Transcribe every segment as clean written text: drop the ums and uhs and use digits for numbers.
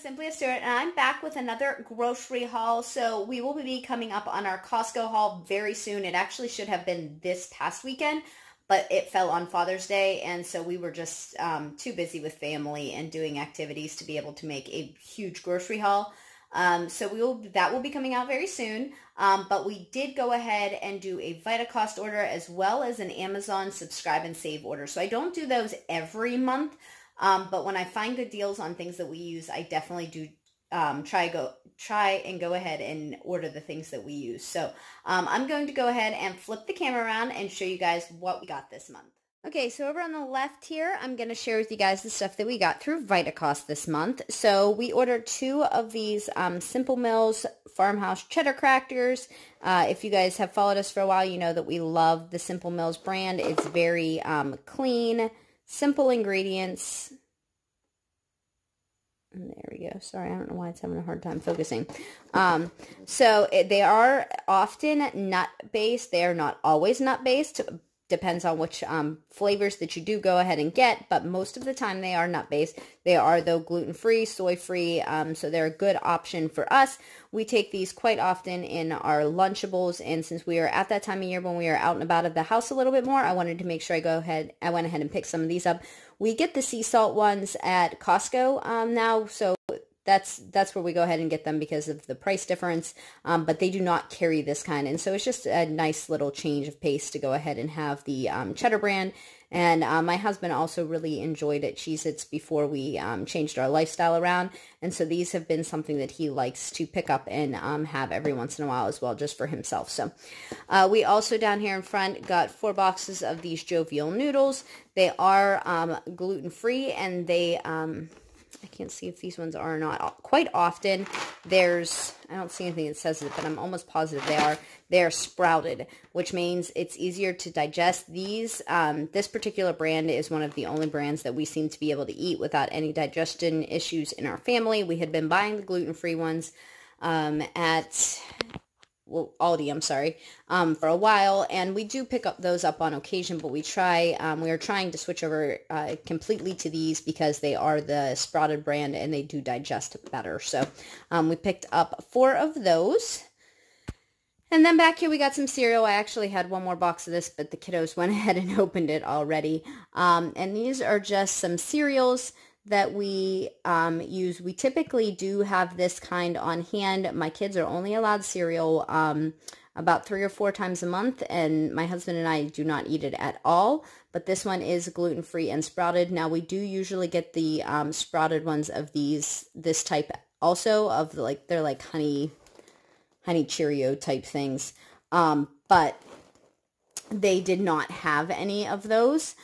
Simply a Stuart, and I'm back with another grocery haul. So we will be coming up on our Costco haul very soon. It actually should have been this past weekend, but it fell on Father's Day, and so we were just too busy with family and doing activities to be able to make a huge grocery haul. So that will be coming out very soon. But we did go ahead and do a Vitacost order as well as an Amazon subscribe and save order. So I don't do those every month. But when I find good deals on things that we use, I definitely do try and go ahead and order the things that we use. So I'm going to go ahead and flip the camera around and show you guys what we got this month. Okay, so over on the left here, I'm going to share with you guys the stuff that we got through Vitacost this month. So we ordered 2 of these Simple Mills Farmhouse Cheddar Crackers. If you guys have followed us for a while, you know that we love the Simple Mills brand. It's very clean, simple ingredients. And there we go. Sorry, I don't know why it's having a hard time focusing. They are often nut-based. They are not always nut-based. Depends on which flavors that you do go ahead and get, but most of the time they are nut-based. They are, though, gluten-free, soy-free, so they're a good option for us. We take these quite often in our Lunchables, and since we are at that time of year when we are out and about of the house a little bit more, I wanted to make sure I went ahead and picked some of these up. We get the sea salt ones at Costco now, so that's where we go ahead and get them because of the price difference, but they do not carry this kind, and so it's just a nice little change of pace to go ahead and have the cheddar brand. And my husband also really enjoyed it, Cheez-Its, before we changed our lifestyle around, and so these have been something that he likes to pick up and have every once in a while as well, just for himself. So we also down here in front got 4 boxes of these Jovial noodles. They are gluten-free, and they I can't see if these ones are or not. Quite often, I don't see anything that says it, but I'm almost positive they are sprouted, which means it's easier to digest. This particular brand is one of the only brands that we seem to be able to eat without any digestion issues in our family. We had been buying the gluten-free ones at Aldi, I'm sorry, for a while, and we do pick up those up on occasion, but we are trying to switch over completely to these because they are the sprouted brand and they do digest better. So we picked up 4 of those. And then back here we got some cereal. I actually had one more box of this, but the kiddos went ahead and opened it already. And these are just some cereals that we use. We typically do have this kind on hand. My kids are only allowed cereal about 3 or 4 times a month, and my husband and I do not eat it at all. But this one is gluten-free and sprouted. Now, we do usually get the sprouted ones of this type also, of they're like honey Cheerio type things. But they did not have any of those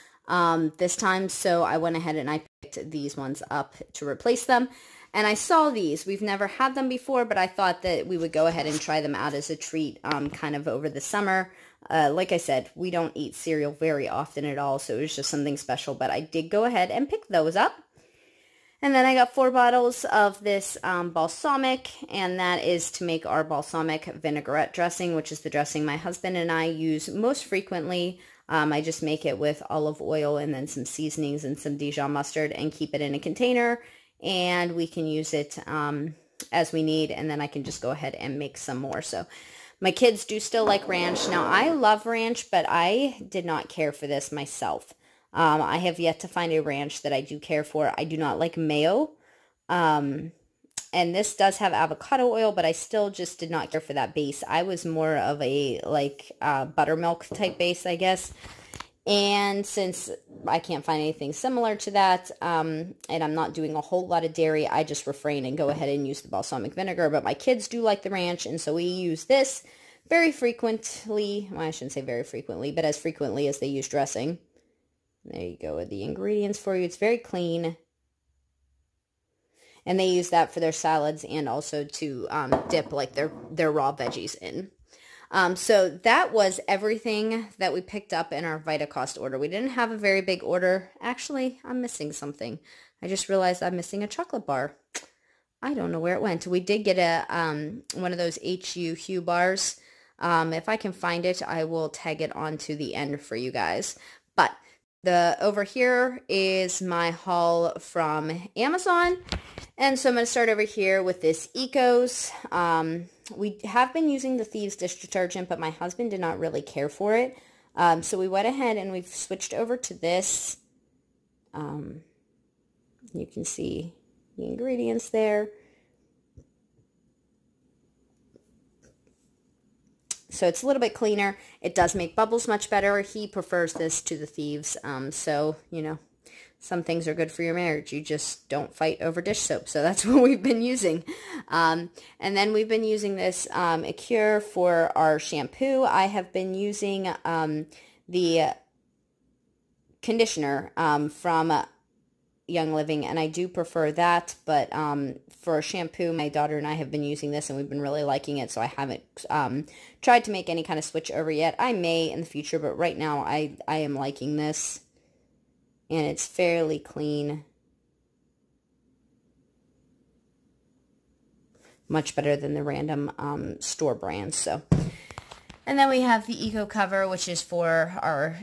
this time, so I went ahead and I picked these ones up to replace them. And I saw these. We've never had them before, but I thought that we would go ahead and try them out as a treat kind of over the summer. Like I said, we don't eat cereal very often at all, so it was just something special, but I did go ahead and pick those up. And then I got 4 bottles of this balsamic, and that is to make our balsamic vinaigrette dressing, which is the dressing my husband and I use most frequently. I just make it with olive oil and then some seasonings and some Dijon mustard and keep it in a container, and we can use it as we need, and then I can just go ahead and make some more. So my kids do still like ranch. Now, I love ranch, but I did not care for this myself. I have yet to find a ranch that I do care for. I do not like mayo. And this does have avocado oil, but I still just did not care for that base. I was more of a, buttermilk type base, I guess. And since I can't find anything similar to that, and I'm not doing a whole lot of dairy, I just refrain and go ahead and use the balsamic vinegar. But my kids do like the ranch, and so we use this very frequently. Well, I shouldn't say very frequently, but as frequently as they use dressing. There you go with the ingredients for you. It's very clean. And they use that for their salads and also to dip their raw veggies in. So that was everything that we picked up in our Vitacost order. We didn't have a very big order. Actually, I'm missing something. I just realized I'm missing a chocolate bar. I don't know where it went. We did get one of those Hue bars. If I can find it, I will tag it onto the end for you guys. But over here is my haul from Amazon. And so I'm going to start over here with this Ecos. We have been using the Thieves dish detergent, but my husband did not really care for it. So we went ahead and we've switched over to this. You can see the ingredients there. So it's a little bit cleaner. It does make bubbles much better. He prefers this to the Thieves. So, you know, some things are good for your marriage. You just don't fight over dish soap. So that's what we've been using. And then we've been using this Acure for our shampoo. I have been using the conditioner from Young Living, and I do prefer that, but for shampoo, my daughter and I have been using this, and we've been really liking it, so I haven't tried to make any kind of switch over yet. I may in the future, but right now I am liking this, and it's fairly clean. Much better than the random store brands, so... And then we have the Eco Cover, which is for our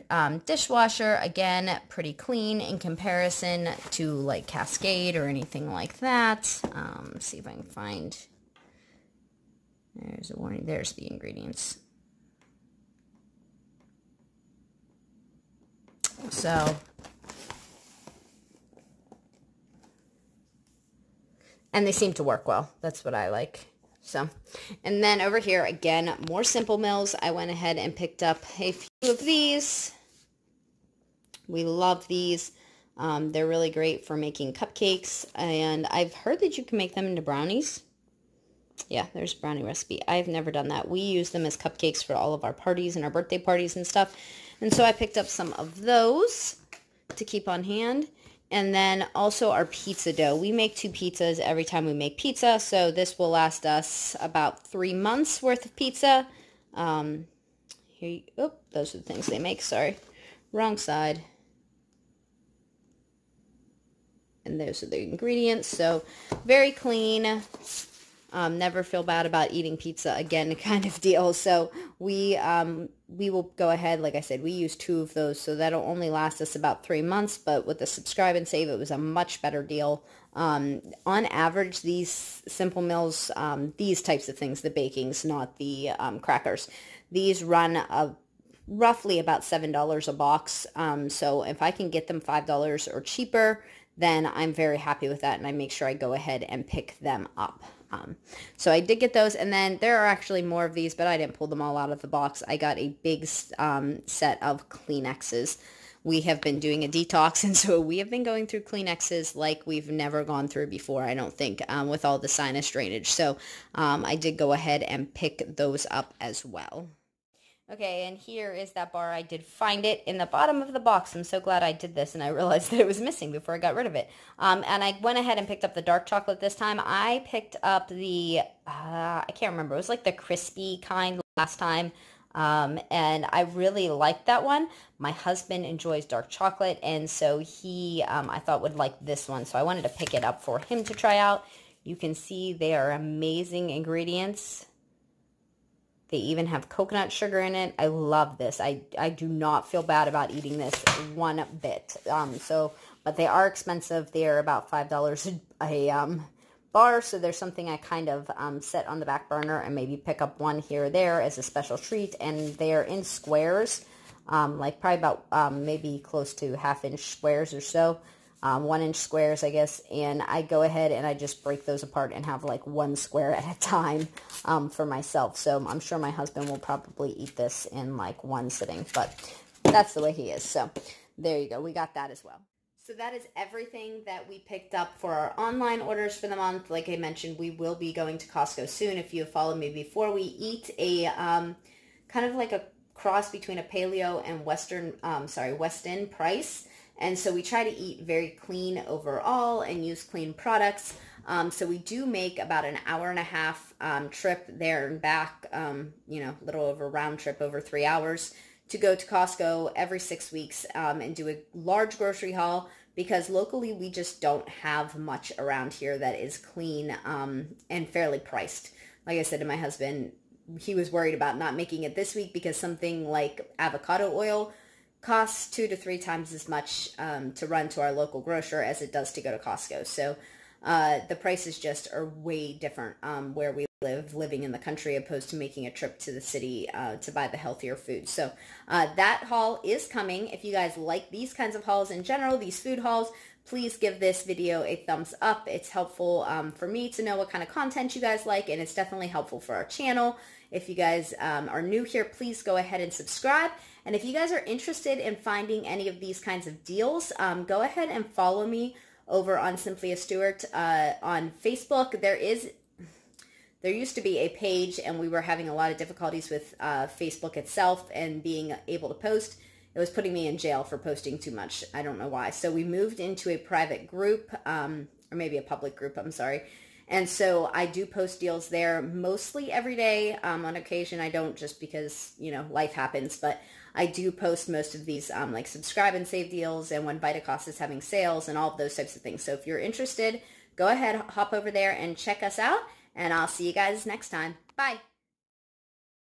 dishwasher. Again, pretty clean in comparison to like Cascade or anything like that. Let's see if I can find... There's a warning. There's the ingredients. So... And they seem to work well. That's what I like. So, and then over here, again, more Simple Mills. I went ahead and picked up a few of these. We love these. They're really great for making cupcakes, and I've heard that you can make them into brownies. Yeah, there's a brownie recipe. I've never done that. We use them as cupcakes for all of our parties and our birthday parties and stuff. And so I picked up some of those to keep on hand. And then also our pizza dough. We make 2 pizzas every time we make pizza, so this will last us about 3 months worth of pizza. Those are the things they make, sorry. Wrong side. And those are the ingredients, so very clean. Never feel bad about eating pizza again kind of deal. So we will go ahead, like I said, we use 2 of those, so that'll only last us about 3 months, but with the subscribe and save, it was a much better deal. On average, these Simple Mills, these types of things, the bakings, not the crackers, these run roughly about $7 a box. So if I can get them $5 or cheaper, then I'm very happy with that, and I make sure I go ahead and pick them up. So I did get those, and then there are actually more of these, but I didn't pull them all out of the box. I got a big set of Kleenexes. We have been doing a detox, and so we have been going through Kleenexes like we've never gone through before, I don't think, with all the sinus drainage. So I did go ahead and pick those up as well. Okay, and here is that bar. I did find it in the bottom of the box. I'm so glad I did this, and I realized that it was missing before I got rid of it. And I went ahead and picked up the dark chocolate this time. I picked up the, I can't remember, it was like the crispy kind last time. And I really liked that one. My husband enjoys dark chocolate, and so he, I thought would like this one. So I wanted to pick it up for him to try out. You can see they are amazing ingredients. They even have coconut sugar in it. I love this. I do not feel bad about eating this one bit. But they are expensive. They are about $5 a bar, so there's something I kind of set on the back burner and maybe pick up one here or there as a special treat. And they're in squares, like probably about maybe close to half-inch squares or so. 1-inch squares, I guess, and I go ahead and I just break those apart and have like 1 square at a time for myself. So I'm sure my husband will probably eat this in like 1 sitting, but that's the way he is. So there you go. We got that as well. So that is everything that we picked up for our online orders for the month. Like I mentioned, we will be going to Costco soon. If you have followed me before, we eat a kind of like a cross between a paleo and West End price. And so we try to eat very clean overall and use clean products. So we do make about an hour-and-a-half trip there and back, you know, a little over round trip over 3 hours to go to Costco every 6 weeks and do a large grocery haul, because locally we just don't have much around here that is clean and fairly priced. Like I said to my husband, he was worried about not making it this week because something like avocado oil costs 2 to 3 times as much to run to our local grocer as it does to go to Costco. So the prices just are way different where we live, living in the country, opposed to making a trip to the city to buy the healthier food. So that haul is coming. If you guys like these kinds of hauls in general, these food hauls, please give this video a thumbs up. It's helpful for me to know what kind of content you guys like, and it's definitely helpful for our channel. If you guys are new here, please go ahead and subscribe. And if you guys are interested in finding any of these kinds of deals, go ahead and follow me over on Simply a Stewart on Facebook. There used to be a page, and we were having a lot of difficulties with Facebook itself and being able to post. It was putting me in jail for posting too much. I don't know why. So we moved into a private group, or maybe a public group, I'm sorry. And so I do post deals there mostly every day. On occasion, I don't, just because, you know, life happens. But I do post most of these like subscribe and save deals, and when Vitacost is having sales and all of those types of things. So if you're interested, go ahead, hop over there and check us out. And I'll see you guys next time. Bye.